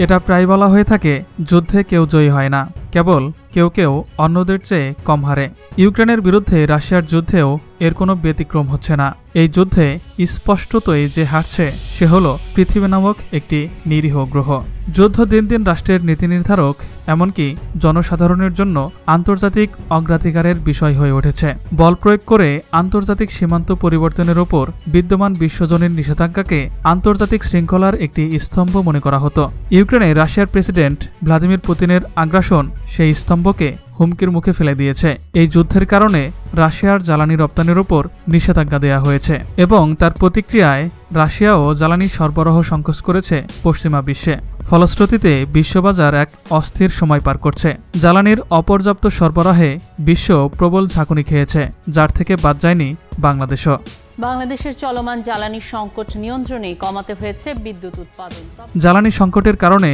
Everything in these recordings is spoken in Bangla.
এটা প্রায় বলা হয়ে থাকে, যুদ্ধে কেউ জয়ী হয় না, কেবল কেউ কেউ অন্যদের চেয়ে কম হারে। ইউক্রেনের বিরুদ্ধে রাশিয়ার যুদ্ধেও এর কোনো ব্যতিক্রম হচ্ছে না। এই যুদ্ধে স্পষ্টতই যে হারছে সে হলো পৃথিবী নামক একটি নিরীহ গ্রহ। যুদ্ধ দিন দিন রাষ্ট্রের নীতি নির্ধারক, এমনকি জনসাধারণের জন্য আন্তর্জাতিক অগ্রাধিকারের বিষয় হয়ে উঠেছে। বল প্রয়োগ করে আন্তর্জাতিক সীমান্ত পরিবর্তনের ওপর বিদ্যমান বিশ্বজনীন নিষেধাজ্ঞাকে আন্তর্জাতিক শৃঙ্খলার একটি স্তম্ভ মনে করা হতো। ইউক্রেনে রাশিয়ার প্রেসিডেন্ট ভ্লাদিমির পুতিনের আগ্রাসন সেই স্তম্ভকে হুমকির মুখে ফেলে দিয়েছে। এই যুদ্ধের কারণে রাশিয়ার জ্বালানি রপ্তানির ওপর নিষেধাজ্ঞা দেওয়া হয়েছে এবং তার প্রতিক্রিয়ায় রাশিয়াও জ্বালানি সরবরাহ সংকোচ করেছে পশ্চিমা বিশ্বে। ফলশ্রুতিতে বিশ্ববাজার এক অস্থির সময় পার করছে। জ্বালানির অপর্যাপ্ত সরবরাহে বিশ্ব প্রবল ঝাঁকুনি খেয়েছে, যার থেকে বাদ যায়নি বাংলাদেশও। বাংলাদেশের চলমান জ্বালানি সংকট নিয়ন্ত্রণে কমাতে হয়েছে বিদ্যুৎ উৎপাদন। জ্বালানি সংকটের কারণে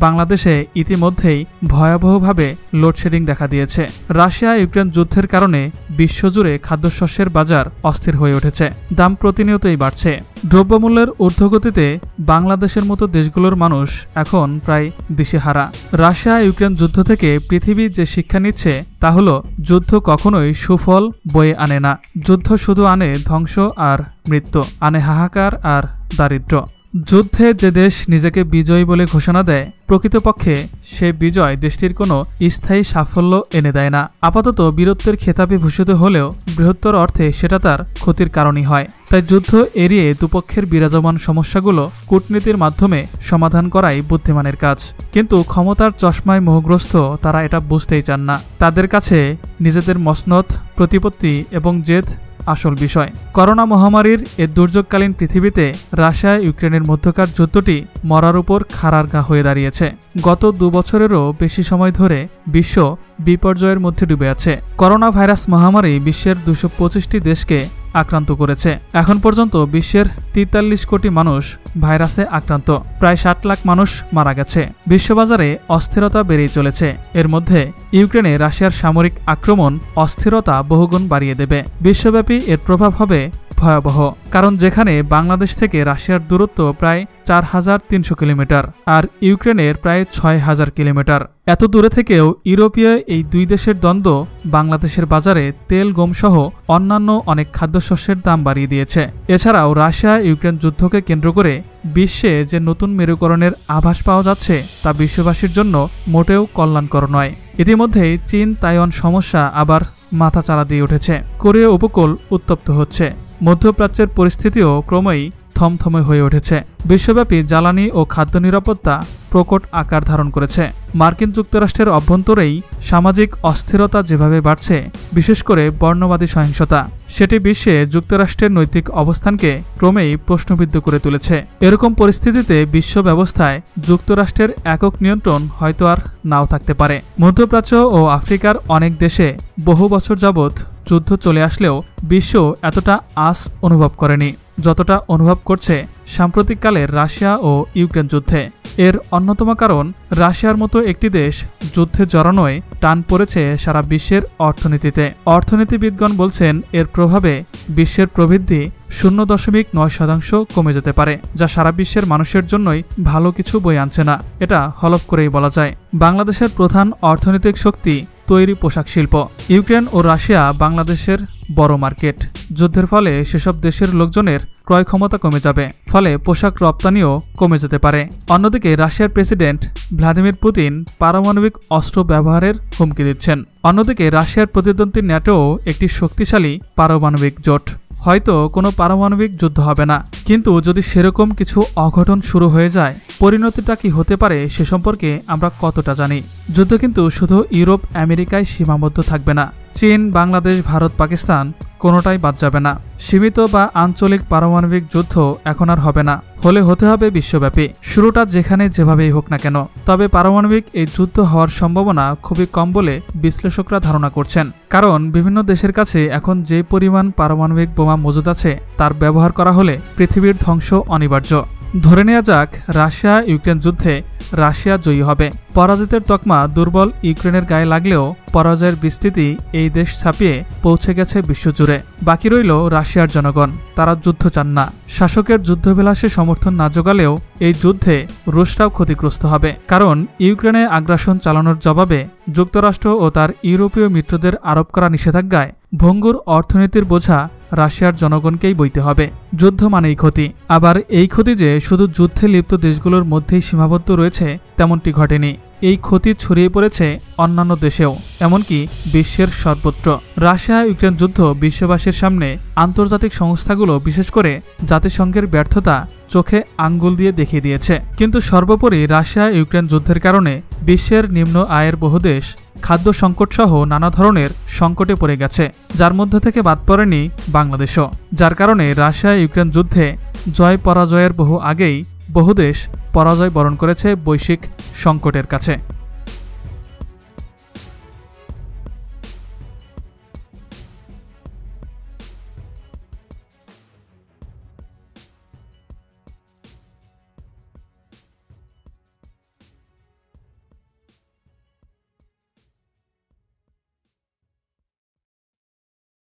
বাংলাদেশে ইতিমধ্যেই ভয়াবহভাবে লোডশেডিং দেখা দিয়েছে। রাশিয়া ইউক্রেন যুদ্ধের কারণে বিশ্বজুড়ে খাদ্যশস্যের বাজার অস্থির হয়ে উঠেছে। দাম প্রতিনিয়তই বাড়ছে। দ্রব্যমূল্যের ঊর্ধ্বগতিতে বাংলাদেশের মতো দেশগুলোর মানুষ এখন প্রায় দিশেহারা। রাশিয়া ইউক্রেন যুদ্ধ থেকে পৃথিবী যে শিক্ষা নিচ্ছে তা হলো, যুদ্ধ কখনোই সুফল বয়ে আনে না। যুদ্ধ শুধু আনে ধ্বংস আর মৃত্যু, আনে হাহাকার আর দারিদ্র্য। যুদ্ধে যে দেশ নিজেকে বিজয়ী বলে ঘোষণা দেয়, প্রকৃতপক্ষে সে বিজয় দেশটির কোনো স্থায়ী সাফল্য এনে দেয় না। আপাতত বীরত্বের খেতাবে ভূষিত হলেও বৃহত্তর অর্থে সেটা তার ক্ষতির কারণই হয়। তাই যুদ্ধ এড়িয়ে দুপক্ষের বিরাজমান সমস্যাগুলো কূটনীতির মাধ্যমে সমাধান করাই বুদ্ধিমানের কাজ। কিন্তু ক্ষমতার চশমায় মোহগ্রস্ত তারা এটা বুঝতেই চান না। তাদের কাছে নিজেদের মসনদ, প্রতিপত্তি এবং জেদ আসল বিষয়। করোনা মহামারীর এ দুর্যোগকালীন পৃথিবীতে রাশিয়া ইউক্রেনের মধ্যকার যুদ্ধটি মরার উপর খাড়ার ঘা হয়ে দাঁড়িয়েছে। গত 2 বছরেরও বেশি সময় ধরে বিশ্ব বিপর্যয়ের মধ্যে ডুবে আছে। করোনা ভাইরাস মহামারী বিশ্বের 225টি দেশকে আক্রান্ত করেছে। এখন পর্যন্ত বিশ্বের 43 কোটি মানুষ ভাইরাসে আক্রান্ত, প্রায় 60 লাখ মানুষ মারা গেছে। বিশ্ববাজারে অস্থিরতা বেড়েই চলেছে। এর মধ্যে ইউক্রেনে রাশিয়ার সামরিক আক্রমণ অস্থিরতা বহুগুণ বাড়িয়ে দেবে। বিশ্বব্যাপী এর প্রভাব হবে ভয়াবহ। কারণ যেখানে বাংলাদেশ থেকে রাশিয়ার দূরত্ব প্রায় 4300 কিলোমিটার আর ইউক্রেনের প্রায় 6000 কিলোমিটার, এত দূরে থেকেও ইউরোপীয় এই দুই দেশের দ্বন্দ্ব বাংলাদেশের বাজারে তেল, গম সহ অন্যান্য অনেক খাদ্যশস্যের দাম বাড়িয়ে দিয়েছে। এছাড়াও রাশিয়া ইউক্রেন যুদ্ধকে কেন্দ্র করে বিশ্বে যে নতুন মেরুকরণের আভাস পাওয়া যাচ্ছে তা বিশ্ববাসীর জন্য মোটেও কল্যাণকর নয়। ইতিমধ্যেই চীন তাইওয়ান সমস্যা আবার মাথাচাড়া দিয়ে উঠেছে। কোরিয়া উপকূল উত্তপ্ত হচ্ছে। মধ্যপ্রাচ্যের পরিস্থিতিও ক্রমেই থমথমে হয়ে উঠেছে। বিশ্বব্যাপী জ্বালানি ও খাদ্য নিরাপত্তা প্রকট আকার ধারণ করেছে। মার্কিন যুক্তরাষ্ট্রের অভ্যন্তরেই সামাজিক অস্থিরতা যেভাবে বাড়ছে, বিশেষ করে বর্ণবাদী সহিংসতা, সেটি বিশ্বে যুক্তরাষ্ট্রের নৈতিক অবস্থানকে ক্রমেই প্রশ্নবিদ্ধ করে তুলেছে। এরকম পরিস্থিতিতে বিশ্ব ব্যবস্থায় যুক্তরাষ্ট্রের একক নিয়ন্ত্রণ হয়তো আর নাও থাকতে পারে। মধ্যপ্রাচ্য ও আফ্রিকার অনেক দেশে বহু বছর যাবৎ যুদ্ধ চলে আসলেও বিশ্ব এতটা আঁচ অনুভব করেনি যতটা অনুভব করছে সাম্প্রতিককালের রাশিয়া ও ইউক্রেন যুদ্ধে। এর অন্যতম কারণ, রাশিয়ার মতো একটি দেশ যুদ্ধে জড়ানোয় টান পড়েছে সারা বিশ্বের অর্থনীতিতে। অর্থনীতিবিদগণ বলছেন এর প্রভাবে বিশ্বের প্রবৃদ্ধি 0.9% কমে যেতে পারে, যা সারা বিশ্বের মানুষের জন্যই ভালো কিছু বয়ে আনছে না। এটা হলফ করেই বলা যায়। বাংলাদেশের প্রধান অর্থনৈতিক শক্তি তৈরি পোশাক শিল্প। ইউক্রেন ও রাশিয়া বাংলাদেশের বড় মার্কেট। যুদ্ধের ফলে সেসব দেশের লোকজনের ক্রয় ক্ষমতা কমে যাবে, ফলে পোশাক রপ্তানিও কমে যেতে পারে। অন্যদিকে রাশিয়ার প্রেসিডেন্ট ভ্লাদিমির পুতিন পারমাণবিক অস্ত্র ব্যবহারের হুমকি দিচ্ছেন। অন্যদিকে রাশিয়ার প্রতিদ্বন্দ্বী ন্যাটোও একটি শক্তিশালী পারমাণবিক জোট। হয়তো কোনো পারমাণবিক যুদ্ধ হবে না, কিন্তু যদি সেরকম কিছু অঘটন শুরু হয়ে যায়, পরিণতিটা কি হতে পারে সে সম্পর্কে আমরা কতটা জানি। যুদ্ধ কিন্তু শুধু ইউরোপ আমেরিকায় সীমাবদ্ধ থাকবে না। চীন, বাংলাদেশ, ভারত, পাকিস্তান কোনোটাই বাদ যাবে না। সীমিত বা আঞ্চলিক পারমাণবিক যুদ্ধ এখন আর হবে না, হলে হতে হবে বিশ্বব্যাপী। শুরুটা যেখানে যেভাবেই হোক না কেন, তবে পারমাণবিক এই যুদ্ধ হওয়ার সম্ভাবনা খুবই কম বলে বিশ্লেষকরা ধারণা করছেন। কারণ বিভিন্ন দেশের কাছে এখন যে পরিমাণ পারমাণবিক বোমা মজুদ আছে তার ব্যবহার করা হলে পৃথিবীর ধ্বংস অনিবার্য। ধরে নেওয়া যাক রাশিয়া ইউক্রেন যুদ্ধে রাশিয়া জয়ী হবে। পরাজিতের তকমা দুর্বল ইউক্রেনের গায়ে লাগলেও পরাজয়ের বিস্তৃতি এই দেশ ছাপিয়ে পৌঁছে গেছে বিশ্বজুড়ে। বাকি রইল রাশিয়ার জনগণ, তারা যুদ্ধ চান না। শাসকের যুদ্ধবিলাসে সমর্থন না জোগালেও এই যুদ্ধে রুশরাও ক্ষতিগ্রস্ত হবে, কারণ ইউক্রেনে আগ্রাসন চালানোর জবাবে যুক্তরাষ্ট্র ও তার ইউরোপীয় মিত্রদের আরোপ করা নিষেধাজ্ঞায় ভঙ্গুর অর্থনীতির বোঝা রাশিয়ার জনগণকেই বইতে হবে। যুদ্ধ মানেই ক্ষতি। আবার এই ক্ষতি যে শুধু যুদ্ধে লিপ্ত দেশগুলোর মধ্যেই সীমাবদ্ধ রয়েছে তেমনটি ঘটেনি। এই ক্ষতি ছড়িয়ে পড়েছে অন্যান্য দেশেও, এমনকি বিশ্বের সর্বত্র। রাশিয়া ইউক্রেন যুদ্ধ বিশ্ববাসীর সামনে আন্তর্জাতিক সংস্থাগুলো, বিশেষ করে জাতিসংঘের ব্যর্থতা চোখে আঙ্গুল দিয়ে দেখিয়ে দিয়েছে। কিন্তু সর্বোপরি রাশিয়া ইউক্রেন যুদ্ধের কারণে বিশ্বের নিম্ন আয়ের বহু দেশ খাদ্য সংকটসহ নানা ধরনের সংকটে পড়ে গেছে, যার মধ্য থেকে বাদ পড়েনি বাংলাদেশও। যার কারণে রাশিয়া ইউক্রেন যুদ্ধে জয় পরাজয়ের বহু আগেই বহু দেশ পরাজয় বরণ করেছে বৈশ্বিক সংকটের কাছে।